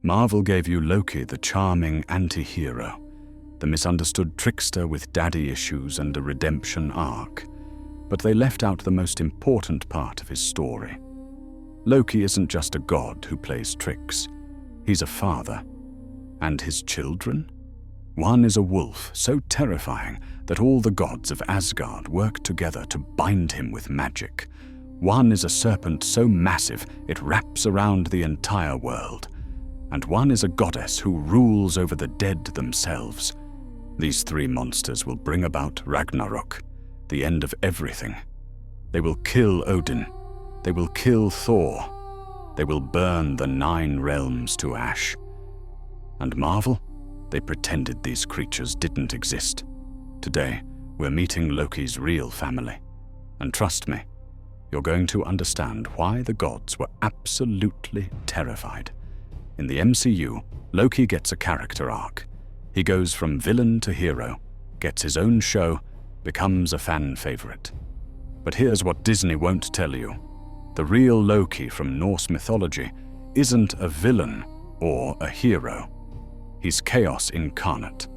Marvel gave you Loki, the charming anti-hero, the misunderstood trickster with daddy issues and a redemption arc. But they left out the most important part of his story. Loki isn't just a god who plays tricks. He's a father. And his children? One is a wolf so terrifying that all the gods of Asgard work together to bind him with magic. One is a serpent so massive it wraps around the entire world. And one is a goddess who rules over the dead themselves. These three monsters will bring about Ragnarok, the end of everything. They will kill Odin. They will kill Thor. They will burn the 9 realms to ash. And Marvel? They pretended these creatures didn't exist. Today, we're meeting Loki's real family. And trust me, you're going to understand why the gods were absolutely terrified. In the MCU, Loki gets a character arc. He goes from villain to hero, gets his own show, becomes a fan favorite. But here's what Disney won't tell you. The real Loki from Norse mythology isn't a villain or a hero. He's chaos incarnate,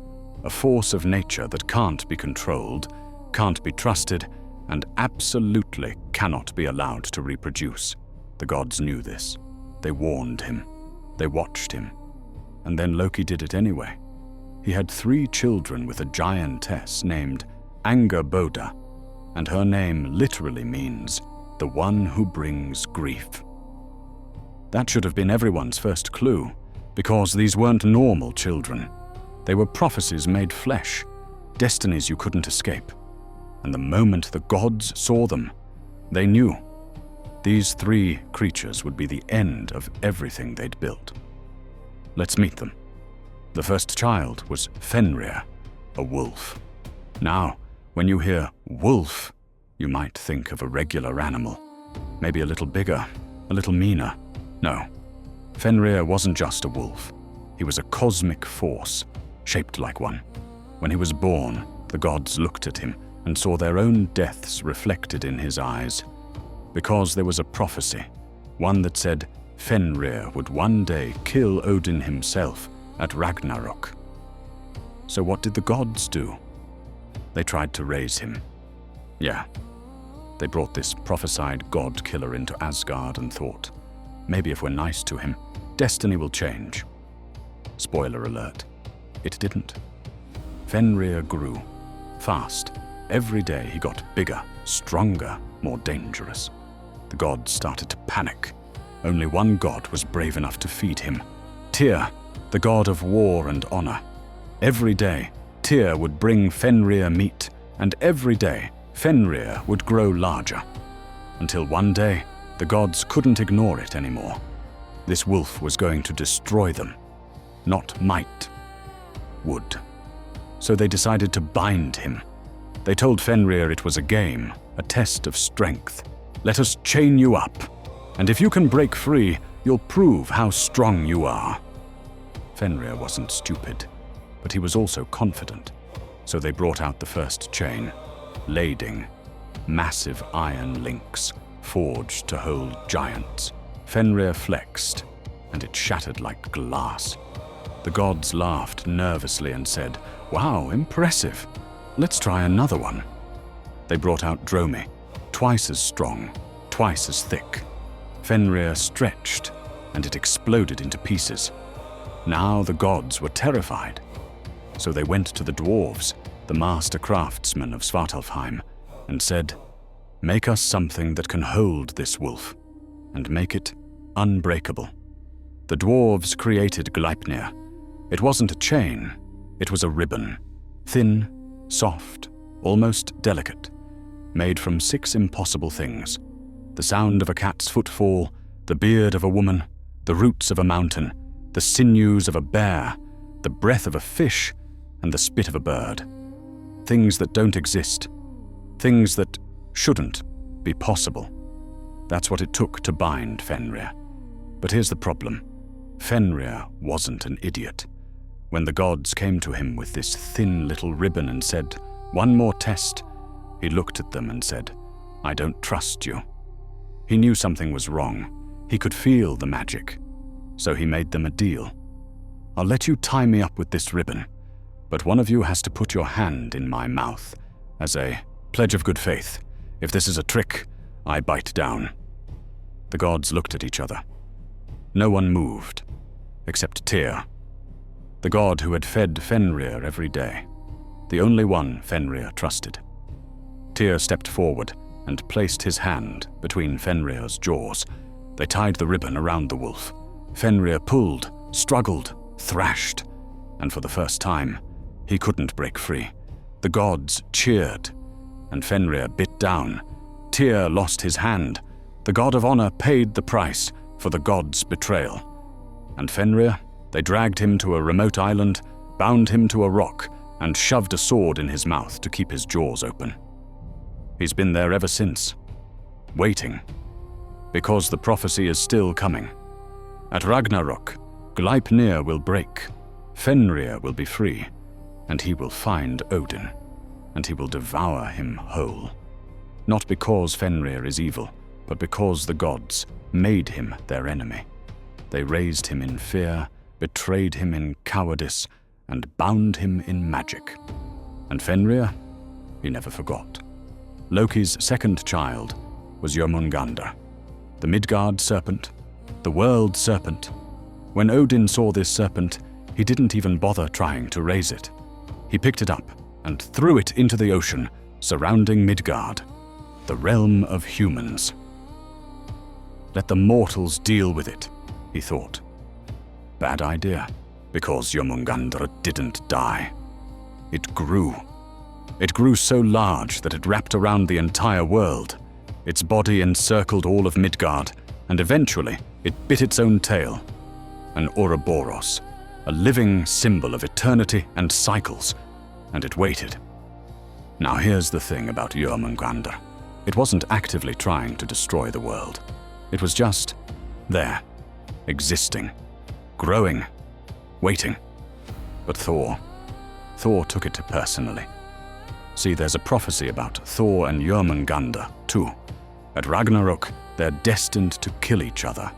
a force of nature that can't be controlled, can't be trusted, and absolutely cannot be allowed to reproduce. The gods knew this. They warned him. They watched him. And then Loki did it anyway. He had 3 children with a giantess named Angerboda, and her name literally means the one who brings grief. That should have been everyone's first clue, because these weren't normal children. They were prophecies made flesh, destinies you couldn't escape. And the moment the gods saw them, they knew. These 3 creatures would be the end of everything they'd built. Let's meet them. The first child was Fenrir, a wolf. Now, when you hear wolf, you might think of a regular animal. Maybe a little bigger, a little meaner. No, Fenrir wasn't just a wolf. He was a cosmic force, shaped like one. When he was born, the gods looked at him and saw their own deaths reflected in his eyes. Because there was a prophecy, one that said Fenrir would one day kill Odin himself at Ragnarok. So what did the gods do? They tried to raise him. Yeah, they brought this prophesied god killer into Asgard and thought, maybe if we're nice to him, destiny will change. Spoiler alert, it didn't. Fenrir grew, fast. Every day he got bigger, stronger, more dangerous. The gods started to panic. Only one god was brave enough to feed him. Tyr, the god of war and honor. Every day, Tyr would bring Fenrir meat, and every day, Fenrir would grow larger. Until one day, the gods couldn't ignore it anymore. This wolf was going to destroy them. Not might, would. So they decided to bind him. They told Fenrir it was a game, a test of strength. Let us chain you up, and if you can break free, you'll prove how strong you are. Fenrir wasn't stupid, but he was also confident. So they brought out the first chain, lading, massive iron links, forged to hold giants. Fenrir flexed, and it shattered like glass. The gods laughed nervously and said, "Wow, impressive. Let's try another one." They brought out Dromi, twice as strong, twice as thick. Fenrir stretched, and it exploded into pieces. Now the gods were terrified. So they went to the dwarves, the master craftsmen of Svartalfheim, and said, "Make us something that can hold this wolf, and make it unbreakable." The dwarves created Gleipnir. It wasn't a chain, it was a ribbon, thin, soft, almost delicate, made from 6 impossible things: the sound of a cat's footfall, the beard of a woman, the roots of a mountain, the sinews of a bear, the breath of a fish, and the spit of a bird. Things that don't exist, things that shouldn't be possible. That's what it took to bind Fenrir. But here's the problem. Fenrir wasn't an idiot. When the gods came to him with this thin little ribbon and said, "One more test," he looked at them and said, "I don't trust you." He knew something was wrong. He could feel the magic. So he made them a deal. I'll let you tie me up with this ribbon, but one of you has to put your hand in my mouth as a pledge of good faith. If this is a trick, I bite down. The gods looked at each other. No one moved, except Tyr, the god who had fed Fenrir every day, the only one Fenrir trusted. Tyr stepped forward and placed his hand between Fenrir's jaws. They tied the ribbon around the wolf. Fenrir pulled, struggled, thrashed, and for the first time, he couldn't break free. The gods cheered, and Fenrir bit down. Tyr lost his hand. The god of honor paid the price for the god's betrayal. And Fenrir, they dragged him to a remote island, bound him to a rock, and shoved a sword in his mouth to keep his jaws open. He's been there ever since, waiting, because the prophecy is still coming. At Ragnarok, Gleipnir will break, Fenrir will be free, and he will find Odin, and he will devour him whole. Not because Fenrir is evil, but because the gods made him their enemy. They raised him in fear, betrayed him in cowardice, and bound him in magic. And Fenrir, he never forgot. Loki's second child was Jörmungandr, the Midgard serpent, the world serpent. When Odin saw this serpent, he didn't even bother trying to raise it. He picked it up and threw it into the ocean surrounding Midgard, the realm of humans. Let the mortals deal with it, he thought. Bad idea, because Jörmungandr didn't die. It grew. It grew so large that it wrapped around the entire world. Its body encircled all of Midgard, and eventually it bit its own tail. An Ouroboros, a living symbol of eternity and cycles, and it waited. Now here's the thing about Jörmungandr. It wasn't actively trying to destroy the world. It was just there, existing, growing, waiting. But Thor took it personally. See, there's a prophecy about Thor and Jörmungandr, too. At Ragnarok, they're destined to kill each other.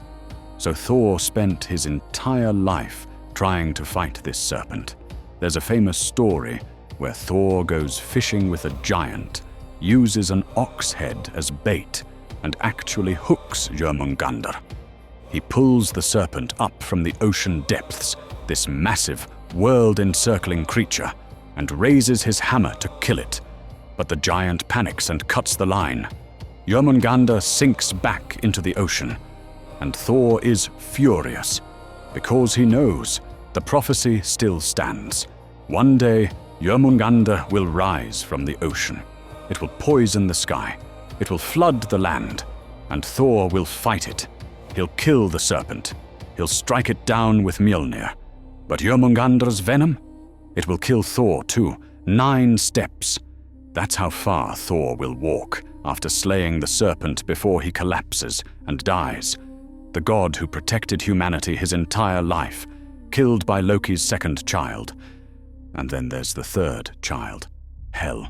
So Thor spent his entire life trying to fight this serpent. There's a famous story where Thor goes fishing with a giant, uses an ox head as bait, and actually hooks Jörmungandr. He pulls the serpent up from the ocean depths, this massive, world-encircling creature, and raises his hammer to kill it. But the giant panics and cuts the line. Jörmungandr sinks back into the ocean, and Thor is furious, because he knows the prophecy still stands. One day, Jörmungandr will rise from the ocean. It will poison the sky. It will flood the land, and Thor will fight it. He'll kill the serpent. He'll strike it down with Mjolnir. But Jörmungandr's venom? It will kill Thor too. 9 steps. That's how far Thor will walk after slaying the serpent before he collapses and dies. The god who protected humanity his entire life, killed by Loki's second child. And then there's the third child, Hel.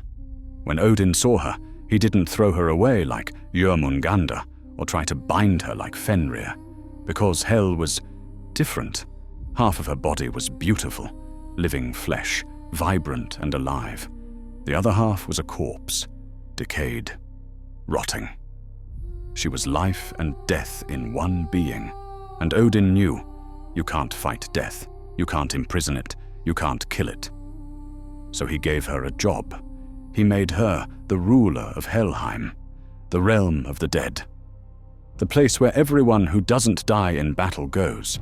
When Odin saw her, he didn't throw her away like Jörmungandr or try to bind her like Fenrir, because Hel was different. Half of her body was beautiful, living flesh, vibrant and alive. The other half was a corpse, decayed, rotting. She was life and death in one being, and Odin knew, you can't fight death, you can't imprison it, you can't kill it. So he gave her a job. He made her the ruler of Helheim, the realm of the dead. The place where everyone who doesn't die in battle goes.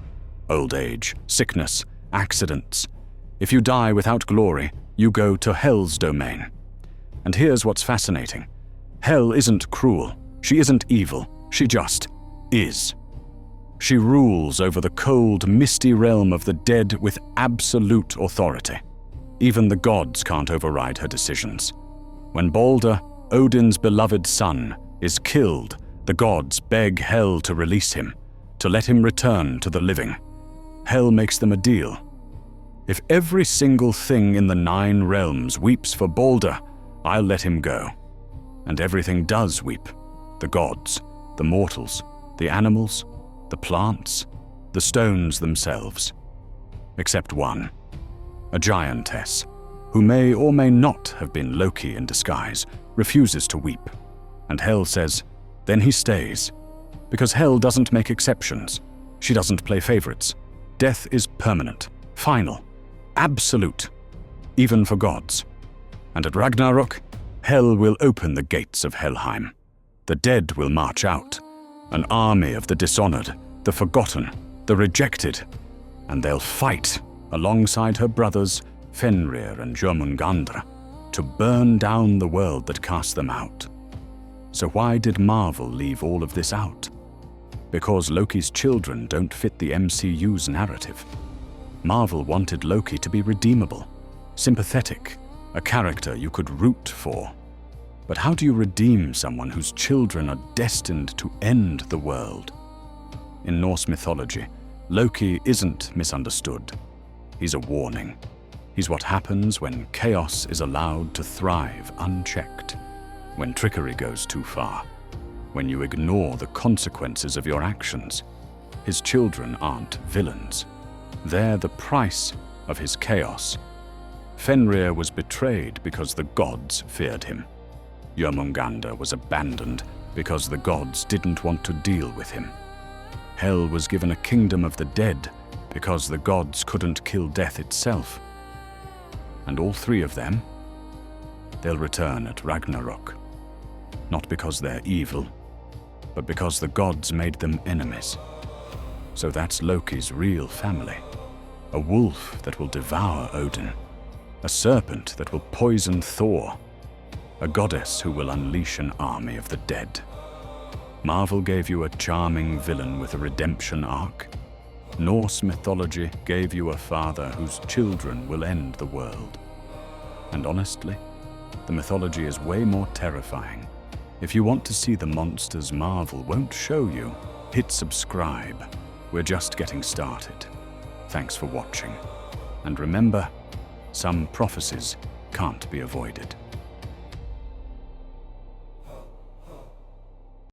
Old age, sickness, accidents. If you die without glory, you go to Hel's domain. And here's what's fascinating. Hel isn't cruel. She isn't evil. She just is. She rules over the cold, misty realm of the dead with absolute authority. Even the gods can't override her decisions. When Balder, Odin's beloved son, is killed, the gods beg Hel to release him, to let him return to the living. Hel makes them a deal. If every single thing in the 9 realms weeps for Balder, I'll let him go. And everything does weep. The gods, the mortals, the animals, the plants, the stones themselves. Except one, a giantess, who may or may not have been Loki in disguise, refuses to weep. And Hel says, then he stays. Because Hel doesn't make exceptions. She doesn't play favorites. Death is permanent, final, absolute, even for gods. And at Ragnarok, Hel will open the gates of Helheim. The dead will march out, an army of the dishonored, the forgotten, the rejected, and they'll fight alongside her brothers Fenrir and Jormungandr to burn down the world that cast them out. So why did Marvel leave all of this out? Because Loki's children don't fit the MCU's narrative. Marvel wanted Loki to be redeemable, sympathetic, a character you could root for. But how do you redeem someone whose children are destined to end the world? In Norse mythology, Loki isn't misunderstood. He's a warning. He's what happens when chaos is allowed to thrive unchecked, when trickery goes too far, when you ignore the consequences of your actions. His children aren't villains. They're the price of his chaos. Fenrir was betrayed because the gods feared him. Jormungandr was abandoned because the gods didn't want to deal with him. Hel was given a kingdom of the dead because the gods couldn't kill death itself. And all three of them, they'll return at Ragnarok. Not because they're evil, but because the gods made them enemies. So that's Loki's real family. A wolf that will devour Odin. A serpent that will poison Thor. A goddess who will unleash an army of the dead. Marvel gave you a charming villain with a redemption arc. Norse mythology gave you a father whose children will end the world. And honestly, the mythology is way more terrifying. If you want to see the monsters Marvel won't show you, hit subscribe. We're just getting started. Thanks for watching. And remember, some prophecies can't be avoided.